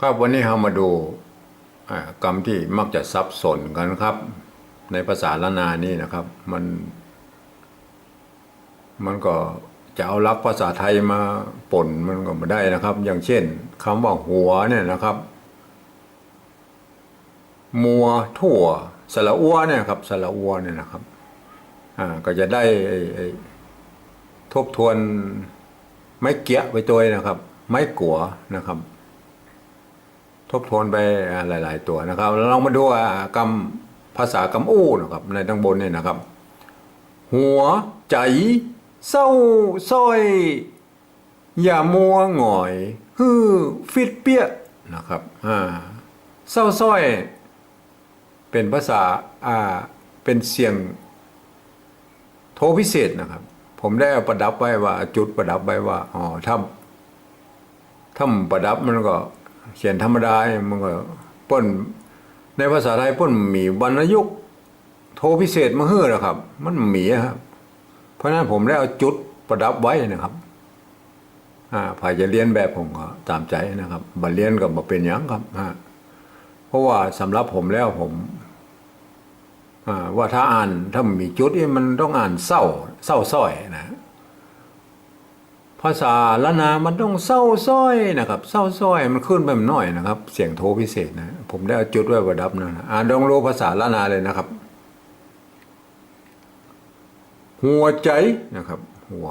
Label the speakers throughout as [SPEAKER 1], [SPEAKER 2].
[SPEAKER 1] ครับวันนี้เรามาดูกรรมที่มักจะซับซ้อนกันครับในภาษาล้านนานี่นะครับมันก็จะเอาลักษณ์ภาษาไทยมาปนมันก็ไม่ได้นะครับอย่างเช่นคำว่าหัวเนี่ยนะครับมัวทั่วสระอัวเนี่ยครับสระอัวเนี่ยนะครับก็จะได้ทบทวนไม้เกี้ยไปตัวนะครับไม้กัวนะครับทบทวนไปหลายๆตัวนะครับแล้วเรามาดูกรรมภาษากรรมอู้นะครับในตั้งบนเนี่ยนะครับหัวใจเศร้าส้อยอย่ามัวหงอยฮือฟิตเปี้ยนะครับเศร้าส้อยเป็นภาษาเป็นเสียงโทพิเศษนะครับผมได้เอาประดับไว้ว่าจุดประดับไว้ว่าถ้าประดับมันก็เขียนธรรมดามันก็ป้นในภาษาไทยป้นมีวรรณยุกต์โทพิเศษมาเฮือนะครับมันมีครับเพราะนั้นผมได้เอาจุดประดับไว้นะครับผ่าจะเรียนแบบผมก็ตามใจนะครับบัเรียนกับมาเป็นอย่างครับเพราะว่าสำหรับผมแล้วผมว่าถ้ามีจุดมันต้องอ่านเศร้าส้อยนะภาษาละนามันต้องเศร้าส้อยนะครับเศร้าส้อยมันขึ้นไปหน่อยนะครับเสียงโทพิเศษนะผมได้เอาจุดไว้ประดับนะลองรู้ภาษาละนาเลยนะครับหัวใจนะครับหัว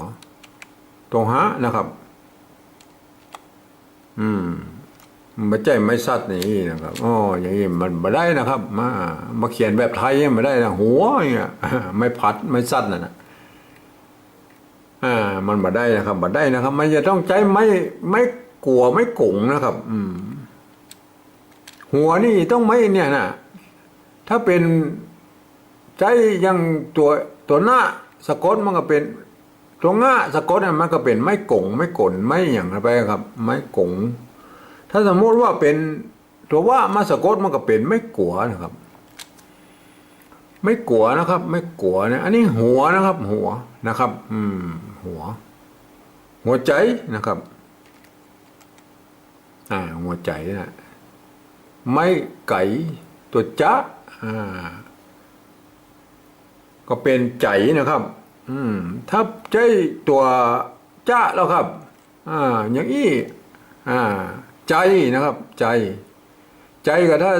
[SPEAKER 1] ตรงหะนะครับไม่ใจไม่สัตว์นี่นะครับอย่างนี้มันไม่ได้นะครับมาเขียนแบบไทยไม่ได้นะหัวอย่างเงี้ยไม่พัดไม่สัตว์นะมันมาได้นะครับมาได้นะครับมันจะต้องใจไม่กลัวไม่กงนะครับหัวนี่ต้องไม่เนี่ยนะถ้าเป็นใจยังตัวหน้าสะกดมันก็เป็นตัวง่าสะกดมันก็เป็นไม่กงไม่กลไม่อย่างไรไปครับไม่กงถ้าสมมติว่าเป็นตัวว่ามาสะกดมันก็เป็นไม่กลัวนะครับไม่กลัวนะครับไม่กลัวนะอันนี้หัวนะครับหัวนะครับหัวใจนะครับหัวใจนะไม่ไก่ตัวจ๊ะก็เป็นใจนะครับถ้าใจตัวจ๊ะแล้วครับอย่างอี้ใจนะครับใจก็ถ้า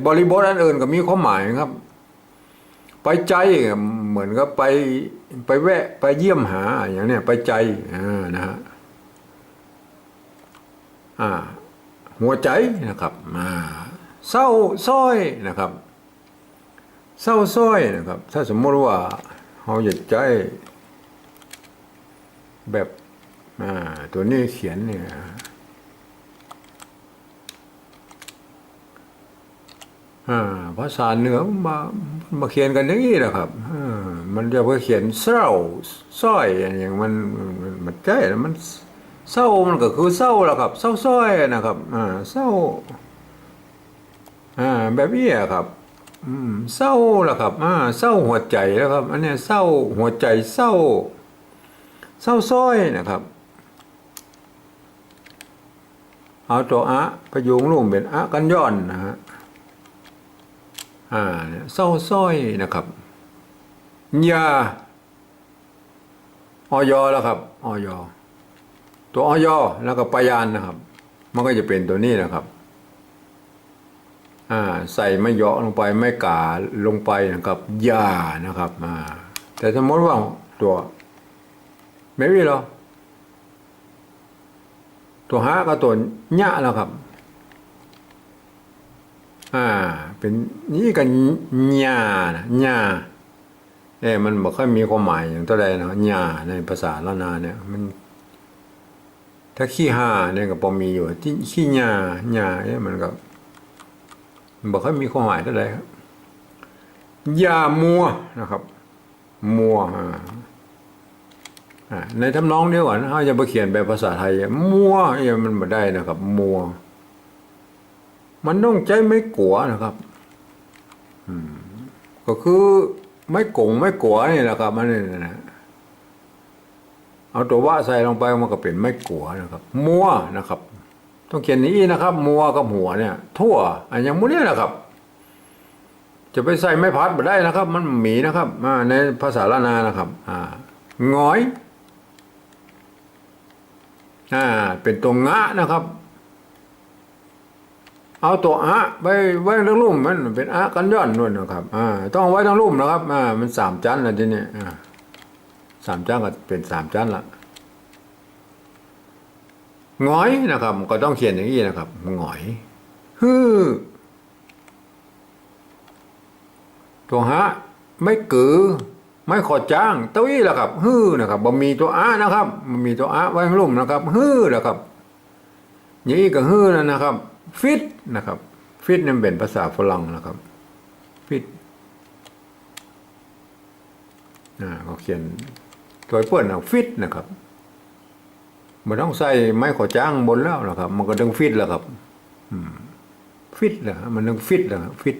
[SPEAKER 1] บริบทอันอื่นก็มีความหมายครับไปใจเหมือนกับไปแวะไปเยี่ยมหาอย่างเนี้ยไปใจนะฮะหัวใจนะครับเศร้าส้อยนะครับเศร้าส้อยนะครับถ้าสมมติว่าเราอยากใจแบบตัวนี้เขียนเนี่ยภาษาเหนือมาเขียนกันอย่างนี้แหละครับมันจะไปเขียนเศร้าส้อยอย่างมันใช่มันเศร้ามันก็คือเศร้าแหละครับเศร้าส้อยนะครับเศร้าแบบนี้ครับเศร้าแหละครับเศร้าหัวใจแล้วครับอันนี้เศร้าหัวใจเศร้าส้อยนะครับเอาตัวประโยครูปเป็นกันย้อนนะฮะเศร้าส้อยนะครับยาอยแล้วครับอยตัวอยแล้วก็ปยานนะครับมันก็จะเป็นตัวนี้นะครับใส่ไม่เยาะลงไปไม่กาลงไปนะครับยานะครับแต่สมมติว่าตัวไม่มีหรอตัวหาก็ตัวญะแล้วครับเป็นนี่กันญานะญามันบอกค่อยมีความหมายอย่างตัวใดนะญาในภาษาล้านนาเนี่ยมันถ้าขี้ห่าเนี่ยก็พอมีอยู่ที่ขี้ญามันก็บอกค่อยมีความหมายตัวใดครับยามัวนะครับมัวในทำนองเดียวกันเขาจะไปเขียนแบบภาษาไทยมัวมันไม่ได้นะครับมัวมันต้องใจไม่กลัวนะครับก็คือไม่กงไม่กลัวนี่แหละครับมันนี่นะเอาตัวว่าใส่ลงไปมันก็เป็นไม่กลัวนะครับมัวนะครับ ต้องเขียนอย่างนี้นะครับมัวกับหัวเนี่ยทั่วอันอย่างมู้เนี่ยนะครับจะไปใส่ไม้พัดไม่ได้นะครับมันหมีนะครับในภาษาล้านนานะครับหงอยเป็นตัวงะนะครับเอาตัวไปไว้ทั้งลุ่มมันเป็นกันย้อนนู่นนะครับต้องไว้ทั้งลุ่มนะครับมันสามชั้นแล้วทีนี้สามชั้นก็เป็นสามชั้นละหงอยนะครับก็ต้องเขียนอย่างนี้นะครับหงอยตัวไม่กือไม่ขอจ้างตุ้ยแหละครับนะครับบ่มีตัวนะครับมันมีตัวไว้ข้างลุ่มนะครับนะครับอย่างนี้ก็นะครับฟิตนะครับฟิตนั่นเป็นภาษาฝรั่งนะครับฟิตเขาเขียนตัวเพื่อนฟิตนะครับมันต้องใส่ไม้ขอจ้างบนแล้วนะครับมันก็ต้องฟิตแล้วครับฟิตแหละมันต้องฟิตแล้วฟิต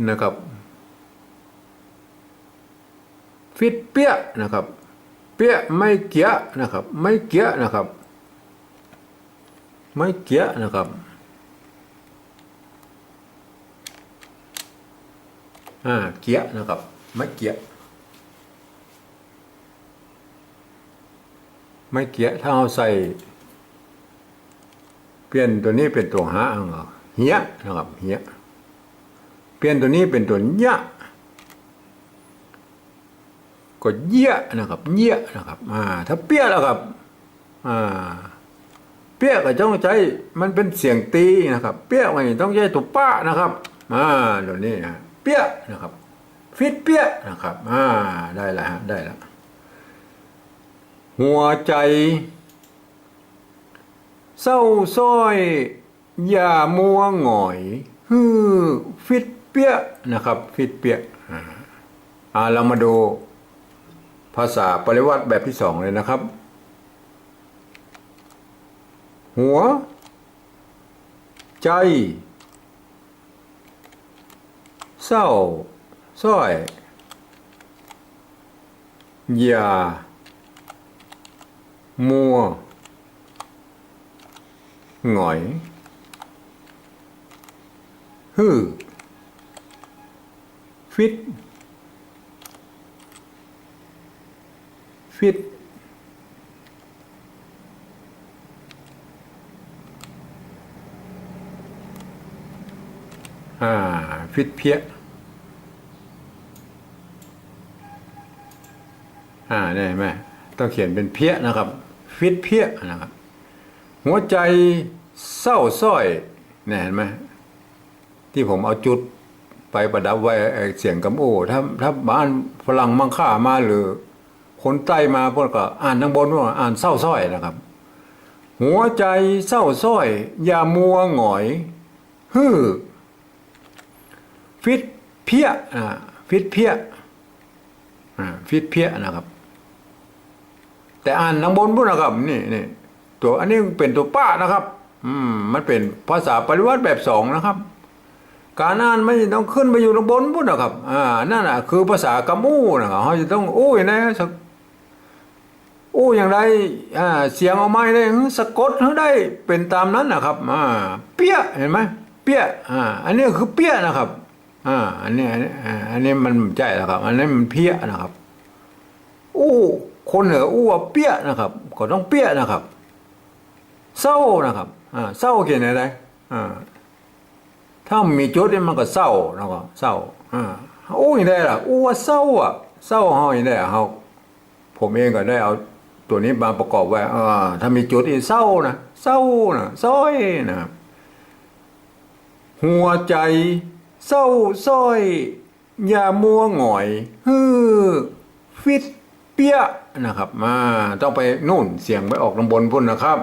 [SPEAKER 1] นะครับฟิตเปี้ยนะครับเปี้ยไม่เกี้ยนะครับไม่เกี้ยนะครับไม่เกี้ยนะครับเกี้ยนะครับไม่เกี้ยไม่เกี้ยถ้าเอาใส่เปลี่ยนตัวนี้เป็นตัวเหี้ยนะครับเหี้ยเปลี่ยนตัวนี้เป็นตัวเหี้ยก็เยี่ยนะครับเยี่ยนะครับถ้าเปี้ยแล้วครับเปี้ยก็ต้องใช้มันเป็นเสียงตีนะครับเปี้ยไม่ต้องใช้ตัวป้านะครับเดี๋ยวนี้นะเปี้ยนะครับฟิตเปี้ยนะครับได้แล้วได้แล้วหัวใจเศร้าซ้อยอย่ามัวหงอยฟิตเปี้ยนะครับฟิตเปี้ยเรามาดูภาษาปริวัติแบบที่สองเลยนะครับหัวใจเศร้าซ้อยอย่ามัวหงอยฟิตฟิตฟิตเพี้ยได้ไหมต้องเขียนเป็นเพี้ยนะครับฟิตเพี้ยนะครับหัวใจเศร้าส้อยเนี่ยเห็นไหมที่ผมเอาจุดไปประดับไว้เสียงกำโอ้ถ้าบ้านฝรั่งมังค่ามาหรือคนใต้มาพวกก็อ่านทางบนว่าอ่านเศร้าส้อยนะครับหัวใจเศร้าส้อยอย่ามัวหงอยฟิตเพี้ยฟิตเพี้ยฟิตเพี้ยนะครับแต่อ่านทางบนพวกนะครับนี่ตัวอันนี้เป็นตัวป้านะครับมันเป็นภาษาปริวัติแบบสองนะครับการอ่านไม่ต้องขึ้นไปอยู่ทางบนพวกนะครับนั่นคือภาษากำมูนะครับเขาจะต้องนะอย่างไรเสียงออกมาได้สะกดได้เป็นตามนั้นนะครับเปี้ยเห็นไหมเปี้ยอันนี้คือเปี้ยนะครับอันนี้มันใจแล้วครับอันนี้มันเพี้ยนะครับคนเหนือว่าเปี้ยนะครับก็ต้องเปี้ยนะครับเศร้านะครับเศร้าเขียนอะไรถ้ามีจุดนี่มันก็เศร้านะครับเศร้าอย่างไรล่ะว่าเศร้าเศร้าเฮาอย่างไรเฮาผมเองก็ได้เอาตัวนี้มาประกอบไว้ถ้ามีจุดที่เศร้านะซ้อยนะครับหัวใจเศร้าซ้อยอย่ามัวหงอยฟิตเปี้ยนะครับต้องไปนู่นเสียงไปออกลำบนพุ่นนะครับ